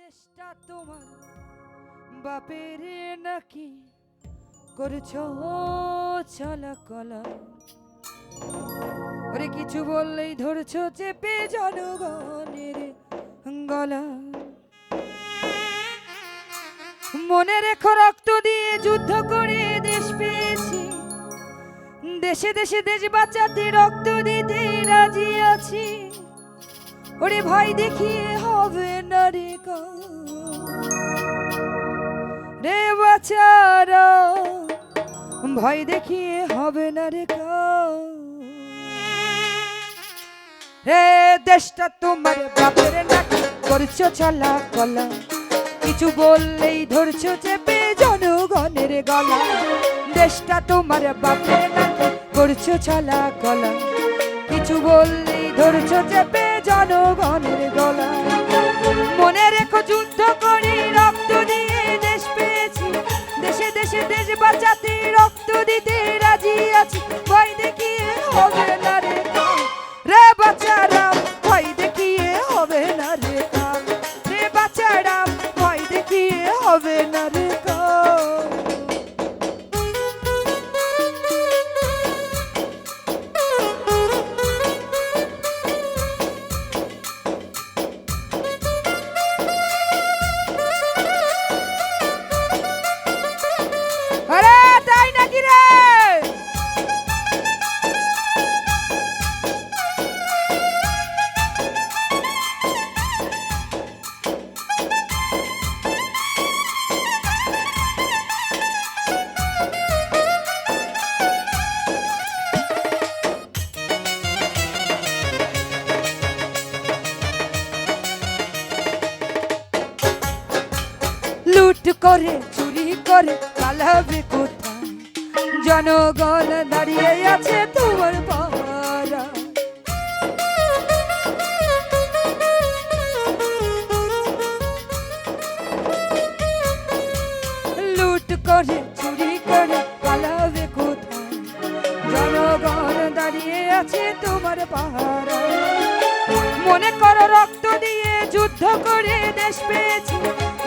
দেশটা তোমার বাপের নাকি করছো চলা কলা, ওরে কিছু বললেই ধরছো চেপে জনগণের গলা। মনে রেখো রক্ত দিয়ে যুদ্ধ করে দেশ পেয়েছি, দেশে দেশে দেশ বাঁচাতে রক্ত দিতে রাজি আছি। ওরে ভয় দেখিয়ে হবে না রে রে বাচ্চারা, ভয় দেখিয়ে হবে না রে হে দেশটা তোমার বাপের নাকি করছো চলা কলা, কিছু বললেই ধরছো চেপে জনগণের গলা। দেশটা তোমার বাপের নাকি করছো চলা কলা, কিছু বললেই ধরছো চেপে জনগণের গলা। মনে রেখো যুদ্ধ করে রক্ত দিয়ে দেশ পেয়েছি, দেশে দেশে দেশ বাঁচাতে রক্ত দিতে রাজি আছি। ভয় দেখিয়ে হবে না রে রে বাচ্চারা, ভয় দেখিয়ে হবে না রে রে বাচ্চারা, ভয় দেখিয়ে হবে না রে লুট করে চুরি করে পালাবে কোথায়, জনগণ দাঁড়িয়ে আছে তোমার পাহারা। লুট করে চুরি করে পালাবে কোথায়, জনগণ দাঁড়িয়ে আছে তোমার পাহারা। মনে করো রক্ত দিয়ে যুদ্ধ করে দেশ পেয়েছি,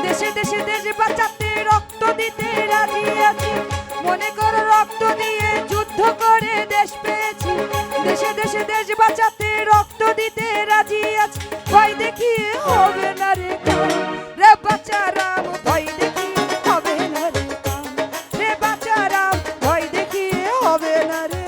দেশে দেশে দেশ বাঁচাতে রক্ত দিতে রাজি আছি। মনে করো রক্ত দিয়ে যুদ্ধ করে দেশ পেয়েছি, দেশে দেশে দেশ বাঁচাতে রক্ত দিতে রাজি আছি। ভয় দেখিয়ে হবে না রে রে বাচ্চারা, ভয় দেখিয়ে হবে না রে রে বাচ্চারা, ভয় দেখিয়ে হবে না রে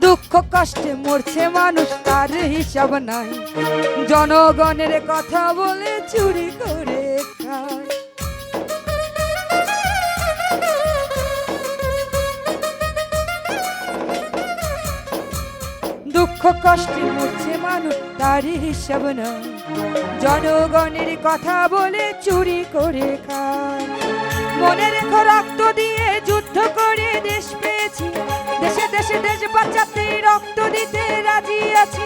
দুঃখ কষ্টে মরছে মানুষ, তার হিসাব নাই। জনগণের কথা বলে চুরি করে খায়। দুঃখ কষ্টে মরছে মানুষ, তার হিসাব নাই। জনগণের কথা বলে চুরি করে খায়। মনে রেখো রক্ত দিয়ে যুদ্ধ করে দেশ পেয়েছি, দেশে দেশে দেশ বাঁচাতে রক্ত দিতে রাজি আছি।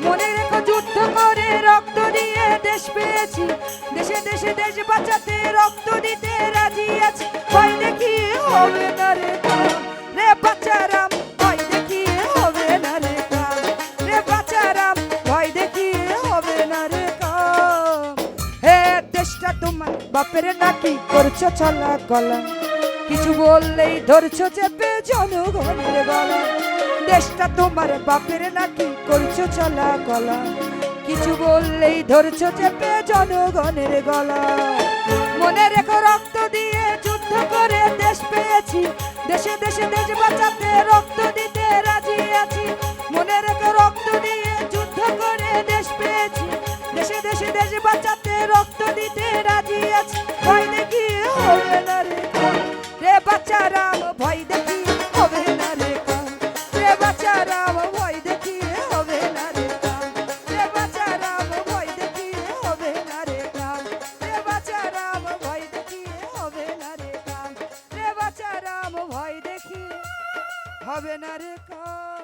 মনে রেখো যুদ্ধ করে রক্ত দিয়ে দেশ পেয়েছি, দেশে দেশে দেশ বাঁচাতে রক্ত দিতে রাজি আছি। ভয় দেখিয়ে হবে না রে রে বাচ্চারাম, ভয় দেখিয়ে হবে না রে রে বাচ্চারাম, ভয় দেখিয়ে হবে না রে হে দেশটা তোমার বাপের নাকি করছো চলা কলা, কিছু বললেই ধরছো চেপে জনগণের গলা। দেশটা তোমার বাপের নাকি করছো চলা কলা, কিছু বললেই ধরছো চেপে জনগণের গলা। মনে রেখো রক্ত দিয়ে যুদ্ধ করে দেশ পেয়েছি, দেশে দেশে দেশ বাঁচাতে রক্ত দিতে রাজি আছি। মনে রেখো রক্ত দিয়ে যুদ্ধ করে দেশ পেয়েছি, দেশে দেশে দেশ বাঁচাতে রক্ত দিতে রাজি আছি। ভয় দেখিয়ে হবে না রে রে বাচ্চা রাম ভয় দেখিয়ে হবে না রে কাম রে বাচ্চা রাম ভয় দেখিয়ে হবে না রে কাম রে বাচ্চা রাম ভয় দেখিয়ে হবে না রে কাম রে বাচ্চা রাম ভয় দেখিয়ে হবে না রে কাম রে বাচ্চা রাম ভয় দেখিয়ে হবে না রে কাম